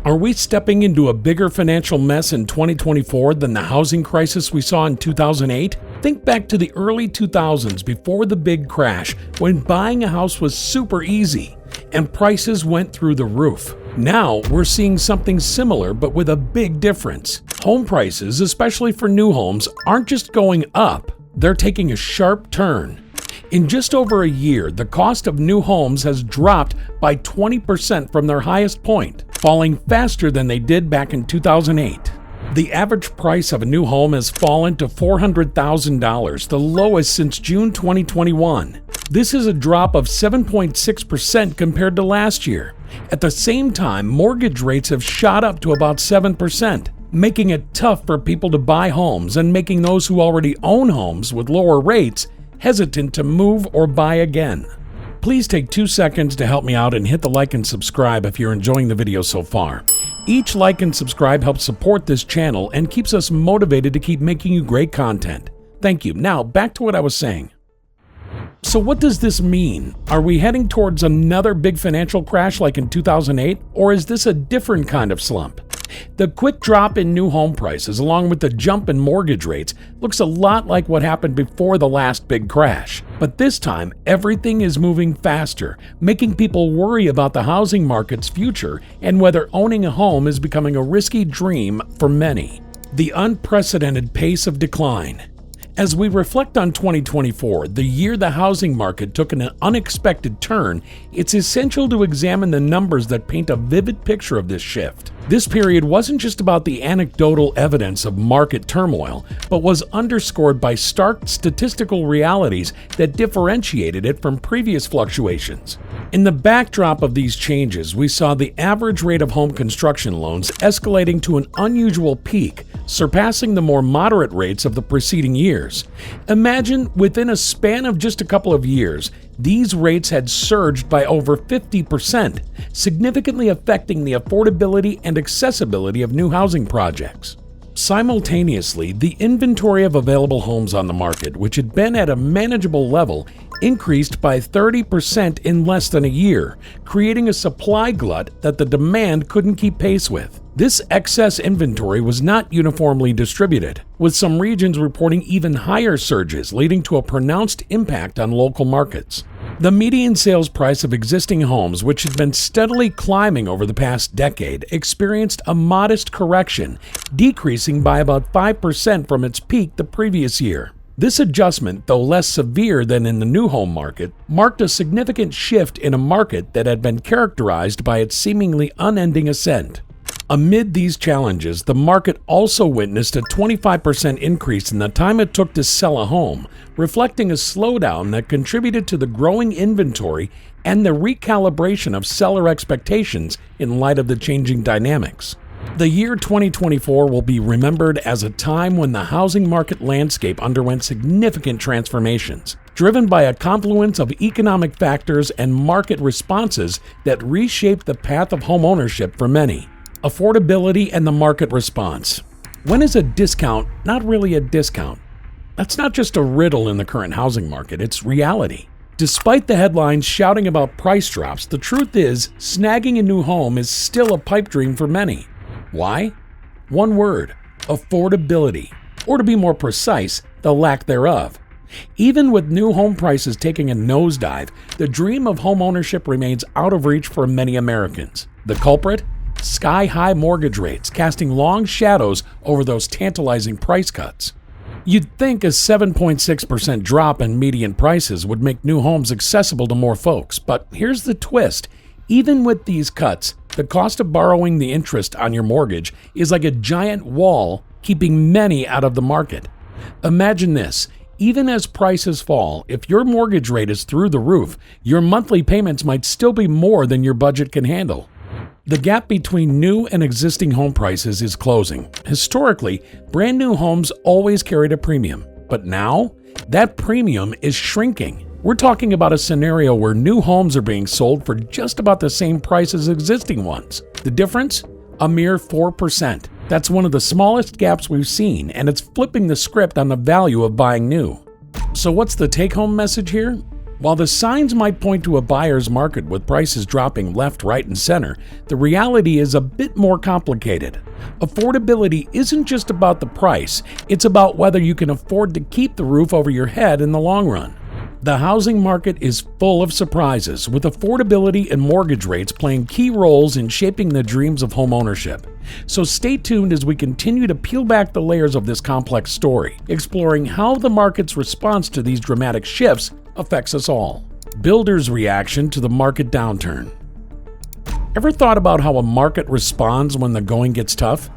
Are we stepping into a bigger financial mess in 2024 than the housing crisis we saw in 2008? Think back to the early 2000s before the big crash, when buying a house was super easy and prices went through the roof. Now we're seeing something similar but with a big difference. Home prices, especially for new homes, aren't just going up, they're taking a sharp turn. In just over a year, the cost of new homes has dropped by 20% from their highest point, falling faster than they did back in 2008. The average price of a new home has fallen to $400,000, the lowest since June 2021. This is a drop of 7.6% compared to last year. At the same time, mortgage rates have shot up to about 7%, making it tough for people to buy homes and making those who already own homes with lower rates hesitant to move or buy again. Please take 2 seconds to help me out and hit the like and subscribe if you're enjoying the video so far. Each like and subscribe helps support this channel and keeps us motivated to keep making you great content. Thank you. Now, back to what I was saying. So what does this mean? Are we heading towards another big financial crash like in 2008, or is this a different kind of slump? The quick drop in new home prices, along with the jump in mortgage rates, looks a lot like what happened before the last big crash. But this time, everything is moving faster, making people worry about the housing market's future and whether owning a home is becoming a risky dream for many. The unprecedented pace of decline. As we reflect on 2024, the year the housing market took an unexpected turn, it's essential to examine the numbers that paint a vivid picture of this shift. This period wasn't just about the anecdotal evidence of market turmoil, but was underscored by stark statistical realities that differentiated it from previous fluctuations. In the backdrop of these changes, we saw the average rate of home construction loans escalating to an unusual peak, surpassing the more moderate rates of the preceding years. Imagine, within a span of just a couple of years, these rates had surged by over 50%, significantly affecting the affordability and accessibility of new housing projects. Simultaneously, the inventory of available homes on the market, which had been at a manageable level, increased by 30% in less than a year, creating a supply glut that the demand couldn't keep pace with. This excess inventory was not uniformly distributed, with some regions reporting even higher surges, leading to a pronounced impact on local markets. The median sales price of existing homes, which had been steadily climbing over the past decade, experienced a modest correction, decreasing by about 5% from its peak the previous year. This adjustment, though less severe than in the new home market, marked a significant shift in a market that had been characterized by its seemingly unending ascent. Amid these challenges, the market also witnessed a 25% increase in the time it took to sell a home, reflecting a slowdown that contributed to the growing inventory and the recalibration of seller expectations in light of the changing dynamics. The year 2024 will be remembered as a time when the housing market landscape underwent significant transformations, driven by a confluence of economic factors and market responses that reshaped the path of homeownership for many. Affordability and the market response. When is a discount not really a discount? That's not just a riddle in the current housing market, it's reality. Despite the headlines shouting about price drops, the truth is, snagging a new home is still a pipe dream for many. Why? One word: affordability. Or to be more precise, the lack thereof. Even with new home prices taking a nosedive, the dream of homeownership remains out of reach for many Americans. The culprit? Sky-high mortgage rates, casting long shadows over those tantalizing price cuts. You'd think a 7.6% drop in median prices would make new homes accessible to more folks, but here's the twist. Even with these cuts, the cost of borrowing the interest on your mortgage is like a giant wall, keeping many out of the market. Imagine this. Even as prices fall, if your mortgage rate is through the roof, your monthly payments might still be more than your budget can handle. The gap between new and existing home prices is closing. Historically, brand new homes always carried a premium, but now that premium is shrinking. We're talking about a scenario where new homes are being sold for just about the same price as existing ones. The difference? A mere 4%. That's one of the smallest gaps we've seen, and it's flipping the script on the value of buying new. So what's the take-home message here? While the signs might point to a buyer's market with prices dropping left, right, and center, the reality is a bit more complicated. Affordability isn't just about the price, it's about whether you can afford to keep the roof over your head in the long run. The housing market is full of surprises, with affordability and mortgage rates playing key roles in shaping the dreams of homeownership. So stay tuned as we continue to peel back the layers of this complex story, exploring how the market's response to these dramatic shifts affects us all. Builders' reaction to the market downturn. Ever thought about how a market responds when the going gets tough?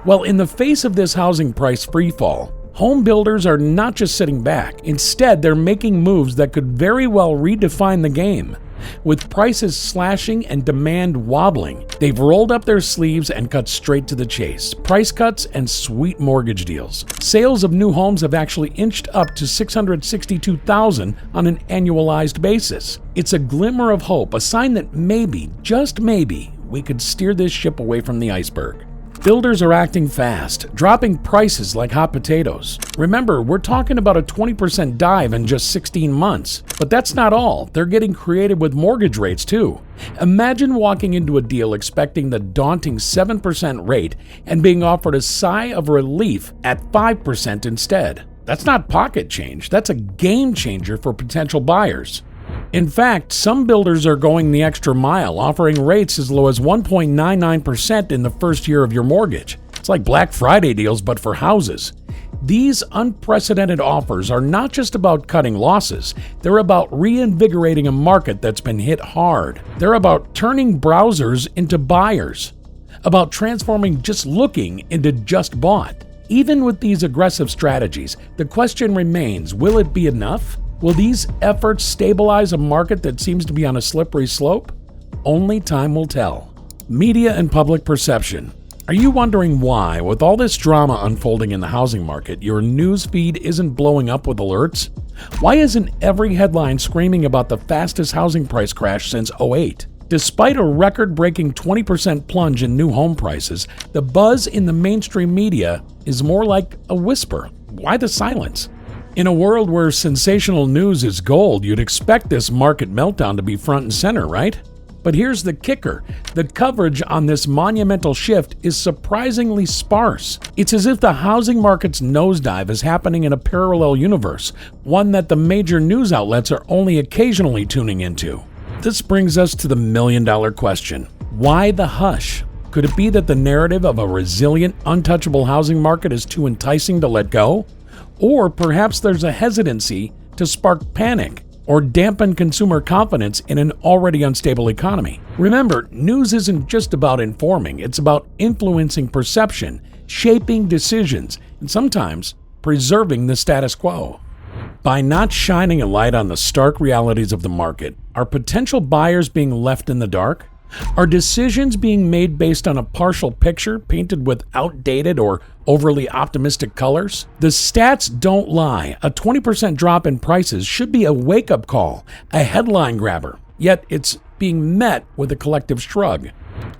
Well, in the face of this housing price freefall, home builders are not just sitting back. Instead, they're making moves that could very well redefine the game. With prices slashing and demand wobbling, they've rolled up their sleeves and cut straight to the chase. Price cuts and sweet mortgage deals. Sales of new homes have actually inched up to 662,000 on an annualized basis. It's a glimmer of hope, a sign that maybe, just maybe, we could steer this ship away from the iceberg. Builders are acting fast, dropping prices like hot potatoes. Remember, we're talking about a 20% dive in just 16 months. But that's not all. They're getting creative with mortgage rates too. Imagine walking into a deal expecting the daunting 7% rate and being offered a sigh of relief at 5% instead. That's not pocket change. That's a game changer for potential buyers. In fact, some builders are going the extra mile, offering rates as low as 1.99% in the first year of your mortgage. It's like Black Friday deals, but for houses. These unprecedented offers are not just about cutting losses, they're about reinvigorating a market that's been hit hard. They're about turning browsers into buyers, about transforming just looking into just bought. Even with these aggressive strategies, the question remains, will it be enough? Will these efforts stabilize a market that seems to be on a slippery slope? Only time will tell. Media and public perception. Are you wondering why, with all this drama unfolding in the housing market, your news feed isn't blowing up with alerts? Why isn't every headline screaming about the fastest housing price crash since '08? Despite a record-breaking 20% plunge in new home prices, the buzz in the mainstream media is more like a whisper. Why the silence? In a world where sensational news is gold, you'd expect this market meltdown to be front and center, right? But here's the kicker. The coverage on this monumental shift is surprisingly sparse. It's as if the housing market's nosedive is happening in a parallel universe, one that the major news outlets are only occasionally tuning into. This brings us to the million-dollar question. Why the hush? Could it be that the narrative of a resilient, untouchable housing market is too enticing to let go? Or perhaps there's a hesitancy to spark panic or dampen consumer confidence in an already unstable economy. Remember, news isn't just about informing, it's about influencing perception, shaping decisions, and sometimes preserving the status quo. By not shining a light on the stark realities of the market, are potential buyers being left in the dark? Are decisions being made based on a partial picture painted with outdated or overly optimistic colors? The stats don't lie. A 20% drop in prices should be a wake-up call, a headline grabber, yet it's being met with a collective shrug.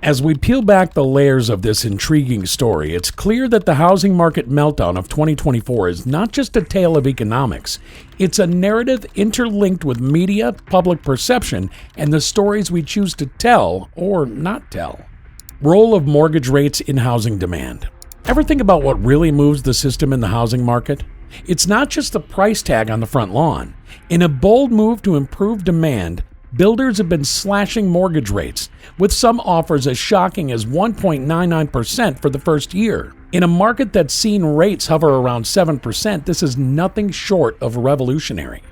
As we peel back the layers of this intriguing story, it's clear that the housing market meltdown of 2024 is not just a tale of economics. It's a narrative interlinked with media, public perception, and the stories we choose to tell or not tell. Role of mortgage rates in housing demand. Ever think about what really moves the system in the housing market? It's not just the price tag on the front lawn. In a bold move to improve demand, builders have been slashing mortgage rates, with some offers as shocking as 1.99% for the first year. In a market that's seen rates hover around 7%, this is nothing short of revolutionary.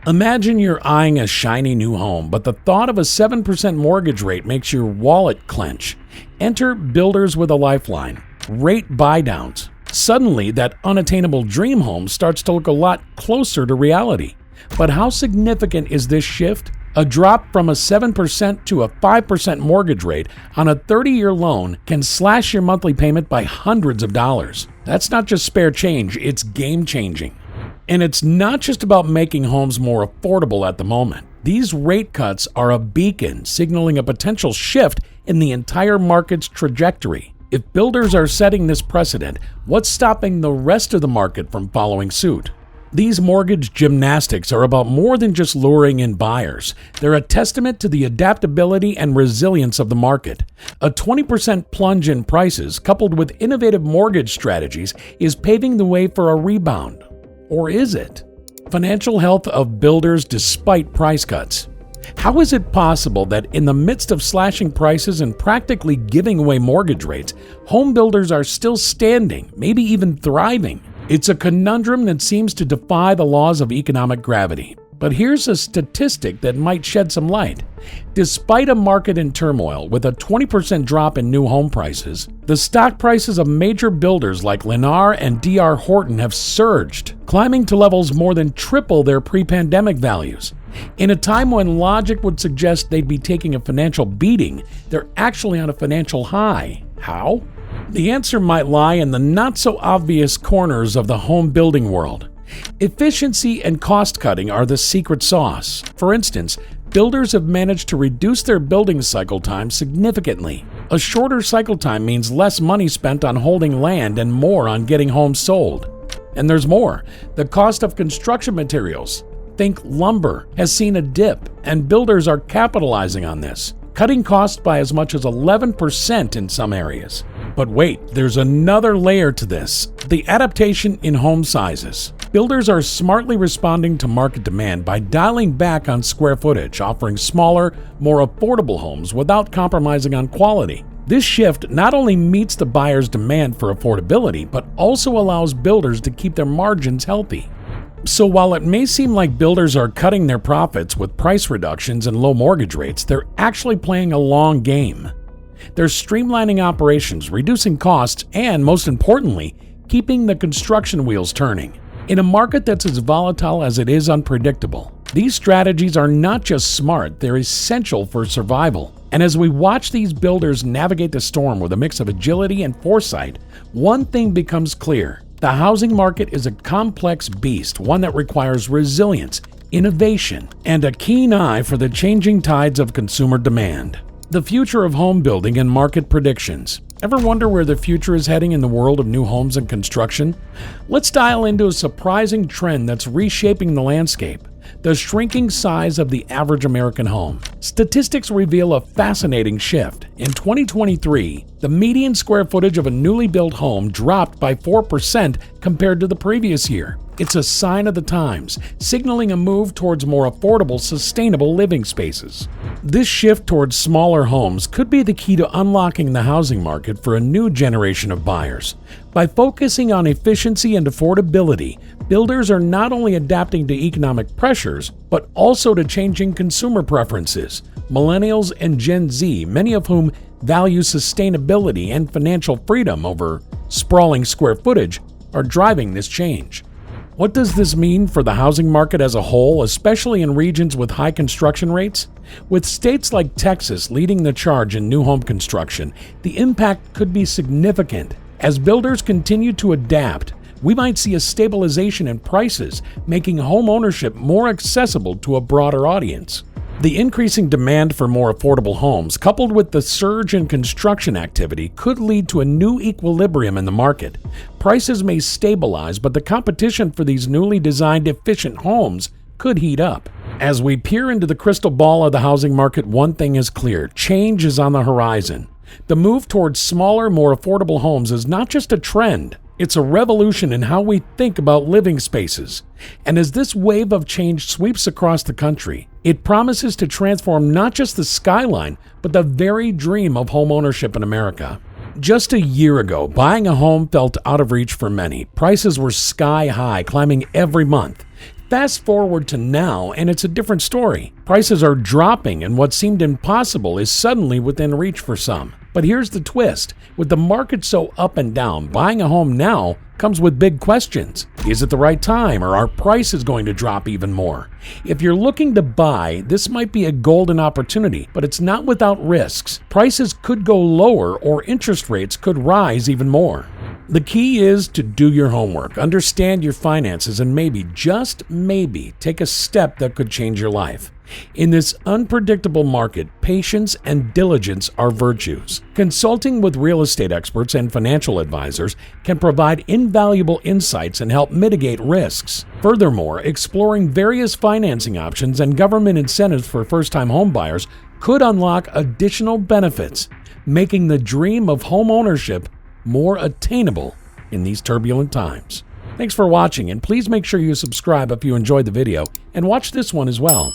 Imagine you're eyeing a shiny new home, but the thought of a 7% mortgage rate makes your wallet clench. Enter builders with a lifeline, rate buydowns. Suddenly, that unattainable dream home starts to look a lot closer to reality. But how significant is this shift? A drop from a 7% to a 5% mortgage rate on a 30-year loan can slash your monthly payment by hundreds of dollars. That's not just spare change, it's game-changing. And it's not just about making homes more affordable at the moment. These rate cuts are a beacon signaling a potential shift in the entire market's trajectory. If builders are setting this precedent, what's stopping the rest of the market from following suit? These mortgage gymnastics are about more than just luring in buyers. They're a testament to the adaptability and resilience of the market. A 20% plunge in prices, coupled with innovative mortgage strategies, is paving the way for a rebound. Or is it? Financial health of builders despite price cuts. How is it possible that in the midst of slashing prices and practically giving away mortgage rates, home builders are still standing, maybe even thriving? It's a conundrum that seems to defy the laws of economic gravity. But here's a statistic that might shed some light. Despite a market in turmoil with a 20% drop in new home prices, the stock prices of major builders like Lennar and D.R. Horton have surged, climbing to levels more than triple their pre-pandemic values. In a time when logic would suggest they'd be taking a financial beating, they're actually on a financial high. How? The answer might lie in the not-so-obvious corners of the home building world. Efficiency and cost-cutting are the secret sauce. For instance, builders have managed to reduce their building cycle time significantly. A shorter cycle time means less money spent on holding land and more on getting homes sold. And there's more. The cost of construction materials, think lumber, has seen a dip, and builders are capitalizing on this, cutting costs by as much as 11% in some areas. But wait, there's another layer to this: the adaptation in home sizes. Builders are smartly responding to market demand by dialing back on square footage, offering smaller, more affordable homes without compromising on quality. This shift not only meets the buyer's demand for affordability, but also allows builders to keep their margins healthy. So while it may seem like builders are cutting their profits with price reductions and low mortgage rates, they're actually playing a long game. They're streamlining operations, reducing costs, and, most importantly, keeping the construction wheels turning. In a market that's as volatile as it is unpredictable, these strategies are not just smart, they're essential for survival. And as we watch these builders navigate the storm with a mix of agility and foresight, one thing becomes clear: the housing market is a complex beast, one that requires resilience, innovation, and a keen eye for the changing tides of consumer demand. The future of home building and market predictions. Ever wonder where the future is heading in the world of new homes and construction? Let's dial into a surprising trend that's reshaping the landscape: the shrinking size of the average American home. Statistics reveal a fascinating shift. In 2023, the median square footage of a newly built home dropped by 4% compared to the previous year. It's a sign of the times, signaling a move towards more affordable, sustainable living spaces. This shift towards smaller homes could be the key to unlocking the housing market for a new generation of buyers. By focusing on efficiency and affordability, builders are not only adapting to economic pressures, but also to changing consumer preferences. Millennials and Gen Z, many of whom value sustainability and financial freedom over sprawling square footage, are driving this change. What does this mean for the housing market as a whole, especially in regions with high construction rates? With states like Texas leading the charge in new home construction, the impact could be significant. As builders continue to adapt, we might see a stabilization in prices, making home ownership more accessible to a broader audience. The increasing demand for more affordable homes, coupled with the surge in construction activity, could lead to a new equilibrium in the market. Prices may stabilize, but the competition for these newly designed, efficient homes could heat up. As we peer into the crystal ball of the housing market, one thing is clear: change is on the horizon. The move towards smaller, more affordable homes is not just a trend. It's a revolution in how we think about living spaces. And as this wave of change sweeps across the country, it promises to transform not just the skyline, but the very dream of homeownership in America. Just a year ago, buying a home felt out of reach for many. Prices were sky high, climbing every month. Fast forward to now, and it's a different story. Prices are dropping, and what seemed impossible is suddenly within reach for some. But here's the twist: with the market so up and down, buying a home now comes with big questions. Is it the right time, or are prices going to drop even more? If you're looking to buy, this might be a golden opportunity, but it's not without risks. Prices could go lower, or interest rates could rise even more. The key is to do your homework, understand your finances, and maybe, just maybe, take a step that could change your life. In this unpredictable market, patience and diligence are virtues. Consulting with real estate experts and financial advisors can provide invaluable insights and help mitigate risks. Furthermore, exploring various financing options and government incentives for first-time homebuyers could unlock additional benefits, making the dream of home ownership more attainable in these turbulent times. Thanks for watching, and please make sure you subscribe if you enjoyed the video, and watch this one as well.